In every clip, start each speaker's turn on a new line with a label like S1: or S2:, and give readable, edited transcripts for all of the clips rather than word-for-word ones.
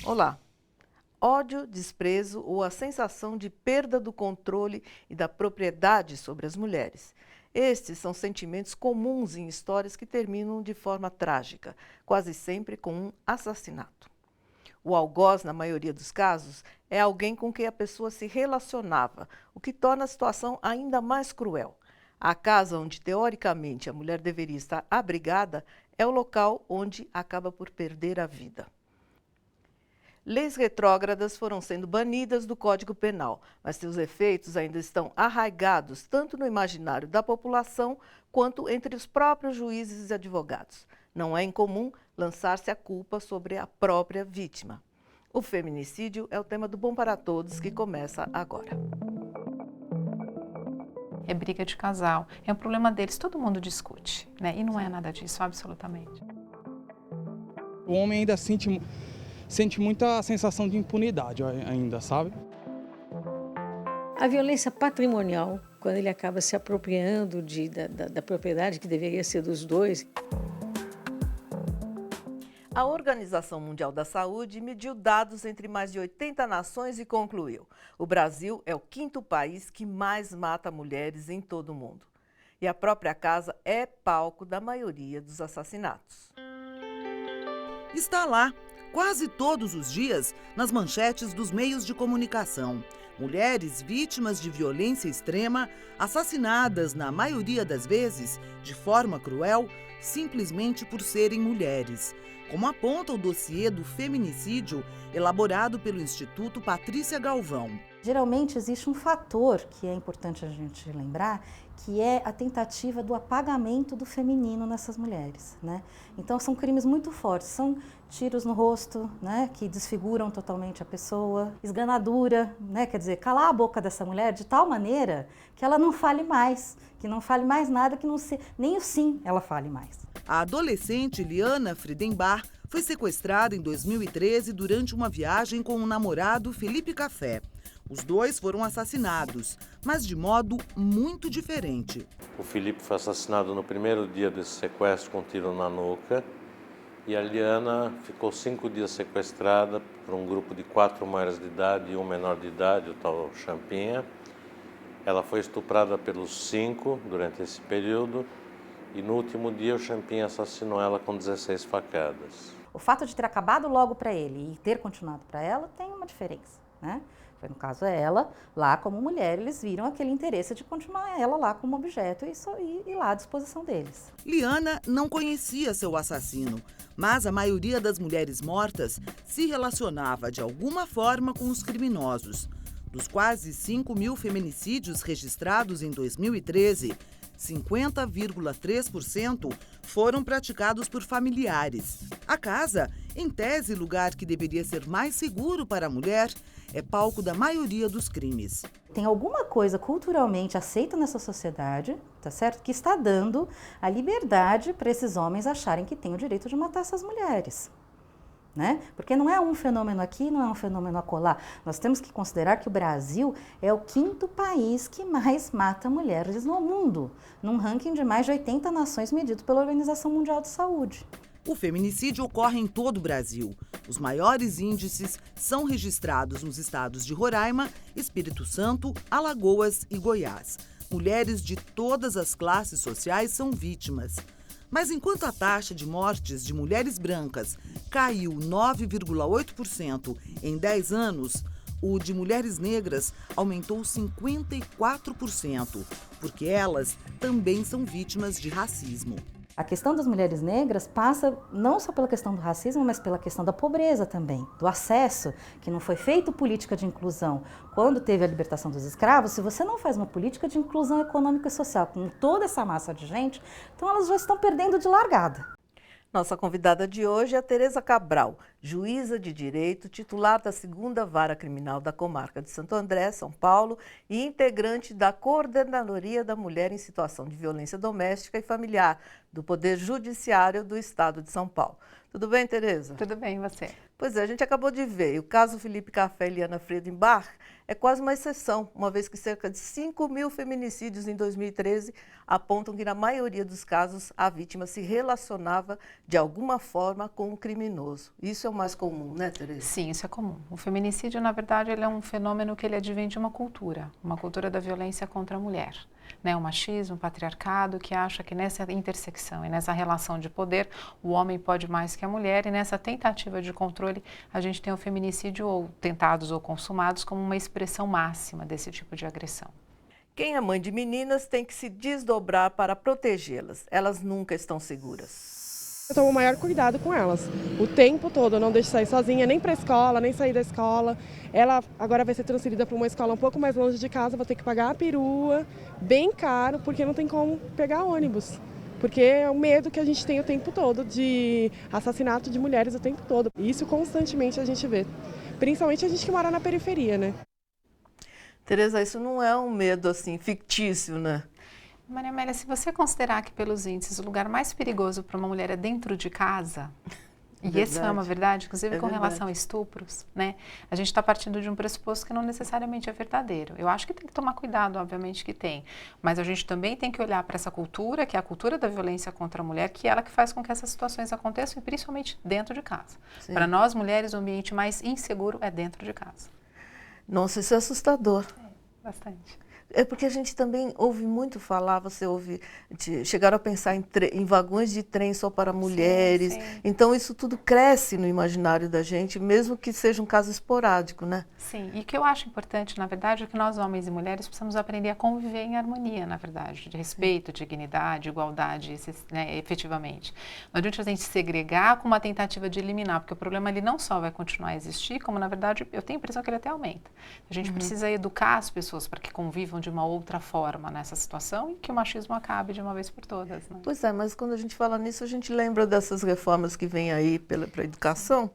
S1: Olá! Ódio, desprezo ou a sensação de perda do controle e da propriedade sobre as mulheres. Estes são sentimentos comuns em histórias que terminam de forma trágica, quase sempre com um assassinato. O algoz, na maioria dos casos, é alguém com quem a pessoa se relacionava, o que torna a situação ainda mais cruel. A casa onde, teoricamente, a mulher deveria estar abrigada é o local onde acaba por perder a vida. Leis retrógradas foram sendo banidas do Código Penal, mas seus efeitos ainda estão arraigados tanto no imaginário da população quanto entre os próprios juízes e advogados. Não é incomum lançar-se a culpa sobre a própria vítima. O feminicídio é o tema do Bom para Todos, que começa agora.
S2: É briga de casal, é um problema deles, todo mundo discute, né? E não é nada disso, absolutamente.
S3: O homem ainda sente muita sensação de impunidade ainda, sabe?
S4: A violência patrimonial, quando ele acaba se apropriando da propriedade que deveria ser dos dois.
S1: A Organização Mundial da Saúde mediu dados entre mais de 80 nações e concluiu: o Brasil é o 5º país que mais mata mulheres em todo o mundo. E a própria casa é palco da maioria dos assassinatos.
S5: Está lá, quase todos os dias, nas manchetes dos meios de comunicação. Mulheres vítimas de violência extrema, assassinadas, na maioria das vezes, de forma cruel, simplesmente por serem mulheres. Como aponta o dossiê do feminicídio, elaborado pelo Instituto Patrícia Galvão.
S6: Geralmente existe um fator que é importante a gente lembrar, que é a tentativa do apagamento do feminino nessas mulheres, né? Então são crimes muito fortes, são tiros no rosto, né, que desfiguram totalmente a pessoa, esganadura, né, quer dizer, calar a boca dessa mulher de tal maneira que ela não fale mais, que não fale mais nada, que não se, nem o sim ela fale mais.
S5: A adolescente Liana Friedenbach foi sequestrada em 2013 durante uma viagem com o namorado Felipe Café. Os dois foram assassinados, mas de modo muito diferente.
S7: O Felipe foi assassinado no primeiro dia desse sequestro com um tiro na nuca e a Liana ficou 5 dias sequestrada por um grupo de 4 maiores de idade e um menor de idade, o tal Champinha. Ela foi estuprada pelos 5 durante esse período e no último dia o Champinha assassinou ela com 16 facadas.
S6: O fato de ter acabado logo para ele e ter continuado para ela tem uma diferença, né? Foi, no caso, ela, lá como mulher, eles viram aquele interesse de continuar ela lá como objeto e lá à disposição deles.
S5: Liana não conhecia seu assassino, mas a maioria das mulheres mortas se relacionava de alguma forma com os criminosos. Dos quase 5.000 feminicídios registrados em 2013, 50,3% foram praticados por familiares. A casa, em tese lugar que deveria ser mais seguro para a mulher, é palco da maioria dos crimes.
S6: Tem alguma coisa culturalmente aceita nessa sociedade, tá certo? Que está dando a liberdade para esses homens acharem que têm o direito de matar essas mulheres. Né? Porque não é um fenômeno aqui, não é um fenômeno acolá. Nós temos que considerar que o Brasil é o 5º país que mais mata mulheres no mundo, num ranking de mais de 80 nações medido pela Organização Mundial de Saúde.
S5: O feminicídio ocorre em todo o Brasil. Os maiores índices são registrados nos estados de Roraima, Espírito Santo, Alagoas e Goiás. Mulheres de todas as classes sociais são vítimas. Mas enquanto a taxa de mortes de mulheres brancas caiu 9,8% em 10 anos, o de mulheres negras aumentou 54%, porque elas também são vítimas de racismo.
S6: A questão das mulheres negras passa não só pela questão do racismo, mas pela questão da pobreza também, do acesso, que não foi feita política de inclusão. Quando teve a libertação dos escravos, se você não faz uma política de inclusão econômica e social com toda essa massa de gente, então elas já estão perdendo de largada.
S1: Nossa convidada de hoje é a Tereza Cabral, juíza de direito, titular da 2ª Vara Criminal da Comarca de Santo André, São Paulo, e integrante da Coordenadoria da Mulher em Situação de Violência Doméstica e Familiar do Poder Judiciário do Estado de São Paulo. Tudo bem, Tereza?
S2: Tudo bem, e você?
S1: Pois é, a gente acabou de ver, e o caso Felipe Café e Liana Friedenbach é quase uma exceção, uma vez que cerca de 5.000 feminicídios em 2013 apontam que, na maioria dos casos, a vítima se relacionava de alguma forma com o criminoso. Isso é o mais comum, né, Tereza?
S2: Sim, isso é comum. O feminicídio, na verdade, ele é um fenômeno que ele advém de uma cultura da violência contra a mulher. Né, o machismo, o patriarcado, que acha que nessa intersecção e nessa relação de poder, o homem pode mais que a mulher, e nessa tentativa de controle, a gente tem o feminicídio ou tentados ou consumados como uma expressão máxima desse tipo de agressão.
S1: Quem é mãe de meninas tem que se desdobrar para protegê-las. Elas nunca estão seguras.
S8: Eu tomo o maior cuidado com elas. O tempo todo, eu não deixo sair sozinha, nem para a escola, nem sair da escola. Ela agora vai ser transferida para uma escola um pouco mais longe de casa, vou ter que pagar a perua, bem caro, porque não tem como pegar ônibus. Porque é o medo que a gente tem o tempo todo de assassinato de mulheres o tempo todo. Isso constantemente a gente vê. Principalmente a gente que mora na periferia, né?
S1: Tereza, isso não é um medo assim fictício, né?
S2: Maria Amélia, se você considerar que pelos índices o lugar mais perigoso para uma mulher é dentro de casa, e isso é uma verdade, inclusive com relação a estupros, né? A gente está partindo de um pressuposto que não necessariamente é verdadeiro. Eu acho que tem que tomar cuidado, obviamente que tem, mas a gente também tem que olhar para essa cultura, que é a cultura da violência contra a mulher, que é ela que faz com que essas situações aconteçam, e principalmente dentro de casa. Para nós mulheres, o ambiente mais inseguro é dentro de casa.
S1: Nossa, isso é assustador.
S2: Bastante.
S1: É porque a gente também ouve muito falar, você ouve, chegaram a pensar em vagões de trem só para mulheres. Sim, sim. Então isso tudo cresce no imaginário da gente, mesmo que seja um caso esporádico, né?
S2: Sim, e o que eu acho importante, na verdade, é que nós, homens e mulheres, precisamos aprender a conviver em harmonia, na verdade, de respeito, dignidade, igualdade, né, efetivamente. Não adianta a gente segregar com uma tentativa de eliminar, porque o problema ele não só vai continuar a existir, como, na verdade, eu tenho a impressão que ele até aumenta. A gente precisa educar as pessoas para que convivam de uma outra forma nessa situação e que o machismo acabe de uma vez por todas. Né?
S1: Pois é, mas quando a gente fala nisso, a gente lembra dessas reformas que vêm aí para a educação.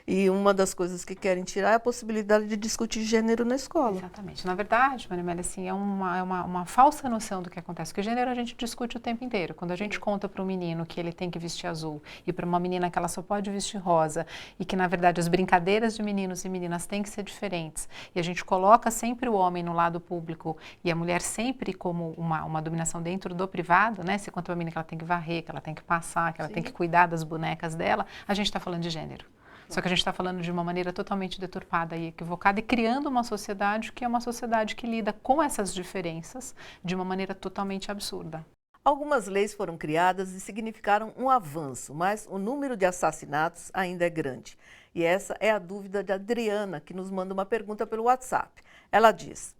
S1: E uma das coisas que querem tirar é a possibilidade de discutir gênero na escola.
S2: Exatamente. Na verdade, Maria Amélia, assim, é uma falsa noção do que acontece. Porque gênero a gente discute o tempo inteiro. Quando a gente conta para um menino que ele tem que vestir azul e para uma menina que ela só pode vestir rosa e que, na verdade, as brincadeiras de meninos e meninas têm que ser diferentes. E a gente coloca sempre o homem no lado público e a mulher sempre como uma dominação dentro do privado, né? Se conta para a menina que ela tem que varrer, que ela tem que passar, que ela tem que cuidar das bonecas dela, a gente está falando de gênero. Só que a gente está falando de uma maneira totalmente deturpada e equivocada e criando uma sociedade que é uma sociedade que lida com essas diferenças de uma maneira totalmente absurda.
S1: Algumas leis foram criadas e significaram um avanço, mas o número de assassinatos ainda é grande. E essa é a dúvida de Adriana, que nos manda uma pergunta pelo WhatsApp. Ela diz: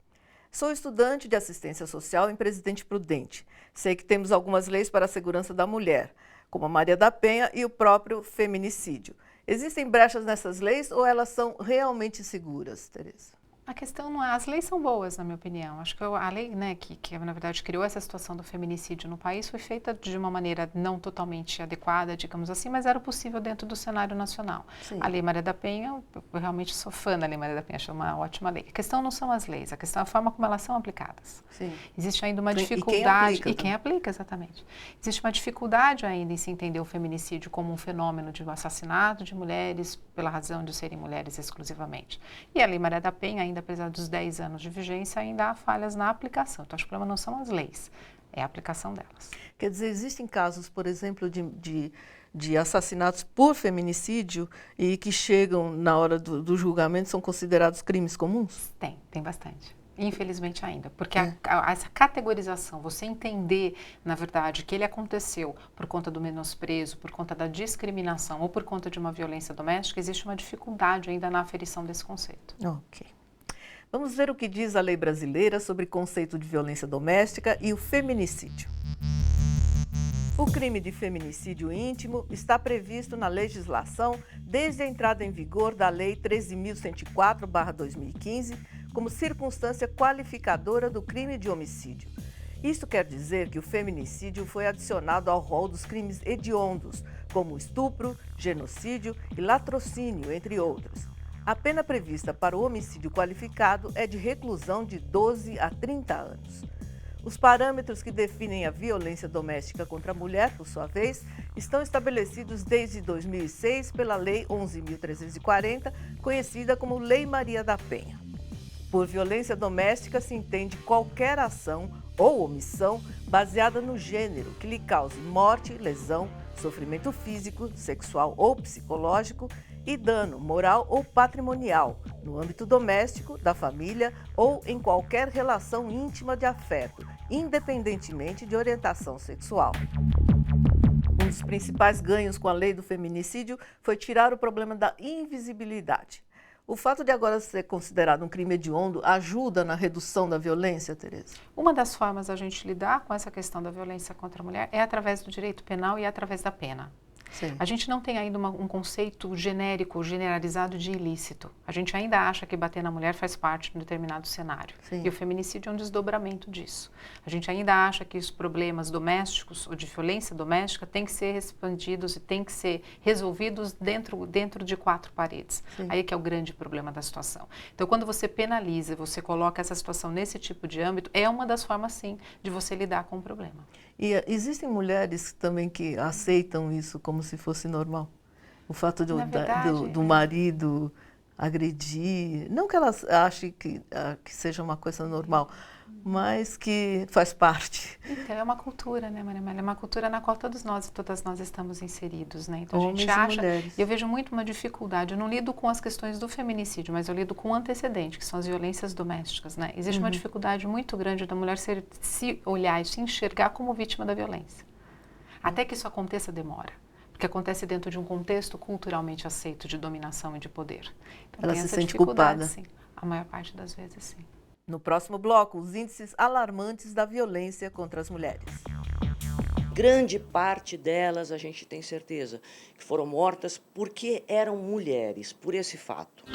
S1: sou estudante de assistência social em Presidente Prudente. Sei que temos algumas leis para a segurança da mulher, como a Maria da Penha e o próprio feminicídio. Existem brechas nessas leis ou elas são realmente seguras, Tereza?
S2: A questão não é, as leis são boas, na minha opinião. Acho que a lei, né, que na verdade criou essa situação do feminicídio no país foi feita de uma maneira não totalmente adequada, digamos assim, mas era possível dentro do cenário nacional. Sim. A Lei Maria da Penha, eu realmente sou fã da Lei Maria da Penha, acho uma ótima lei. A questão não são as leis, a questão é a forma como elas são aplicadas. Sim. Existe ainda uma dificuldade... E quem aplica, exatamente. Existe uma dificuldade ainda em se entender o feminicídio como um fenômeno de assassinato de mulheres pela razão de serem mulheres exclusivamente. E a Lei Maria da Penha ainda, apesar dos 10 anos de vigência, ainda há falhas na aplicação. Então, acho que o problema não são as leis, é a aplicação delas.
S1: Quer dizer, existem casos, por exemplo, de assassinatos por feminicídio e que chegam na hora do julgamento, são considerados crimes comuns?
S2: Tem bastante. Infelizmente ainda, porque essa categorização, você entender, na verdade, que ele aconteceu por conta do menosprezo, por conta da discriminação ou por conta de uma violência doméstica, existe uma dificuldade ainda na aferição desse conceito.
S1: Ok. Vamos ver o que diz a lei brasileira sobre o conceito de violência doméstica e o feminicídio. O crime de feminicídio íntimo está previsto na legislação desde a entrada em vigor da Lei 13.104/2015 como circunstância qualificadora do crime de homicídio. Isso quer dizer que o feminicídio foi adicionado ao rol dos crimes hediondos, como estupro, genocídio e latrocínio, entre outros. A pena prevista para o homicídio qualificado é de reclusão de 12 a 30 anos. Os parâmetros que definem a violência doméstica contra a mulher, por sua vez, estão estabelecidos desde 2006 pela Lei 11.340, conhecida como Lei Maria da Penha. Por violência doméstica se entende qualquer ação ou omissão baseada no gênero que lhe cause morte, lesão, sofrimento físico, sexual ou psicológico e dano moral ou patrimonial, no âmbito doméstico, da família ou em qualquer relação íntima de afeto, independentemente de orientação sexual. Um dos principais ganhos com a lei do feminicídio foi tirar o problema da invisibilidade. O fato de agora ser considerado um crime hediondo ajuda na redução da violência, Tereza?
S2: Uma das formas da gente lidar com essa questão da violência contra a mulher é através do direito penal e através da pena.
S1: Sim.
S2: A gente não tem ainda um conceito genérico, generalizado de ilícito. A gente ainda acha que bater na mulher faz parte de um determinado cenário.
S1: Sim.
S2: E o feminicídio é um desdobramento disso. A gente ainda acha que os problemas domésticos ou de violência doméstica têm que ser expandidos e têm que ser resolvidos dentro de 4 paredes.
S1: Sim.
S2: Aí que é o grande problema da situação. Então, quando você penaliza, você coloca essa situação nesse tipo de âmbito, é uma das formas, sim, de você lidar com o problema.
S1: E existem mulheres também que aceitam isso como se fosse normal? O fato do marido agredir, não que elas achem que seja uma coisa normal, mas que faz parte.
S2: Então, é uma cultura, né, Maria Amélia? É uma cultura na qual todas nós estamos inseridos, né? Então,
S1: Homens
S2: a gente
S1: e
S2: acha...
S1: mulheres.
S2: Eu vejo muito uma dificuldade, eu não lido com as questões do feminicídio, mas eu lido com o antecedente, que são as violências domésticas, né? Existe uma dificuldade muito grande da mulher se olhar e se enxergar como vítima da violência. Até que isso aconteça, demora. Porque acontece dentro de um contexto culturalmente aceito de dominação e de poder. Então,
S1: Ela
S2: tem
S1: se
S2: essa
S1: sente
S2: dificuldade,
S1: culpada.
S2: sim. A maior parte das vezes, sim.
S1: No próximo bloco, os índices alarmantes da violência contra as mulheres.
S9: Grande parte delas, a gente tem certeza, que foram mortas porque eram mulheres, por esse fato.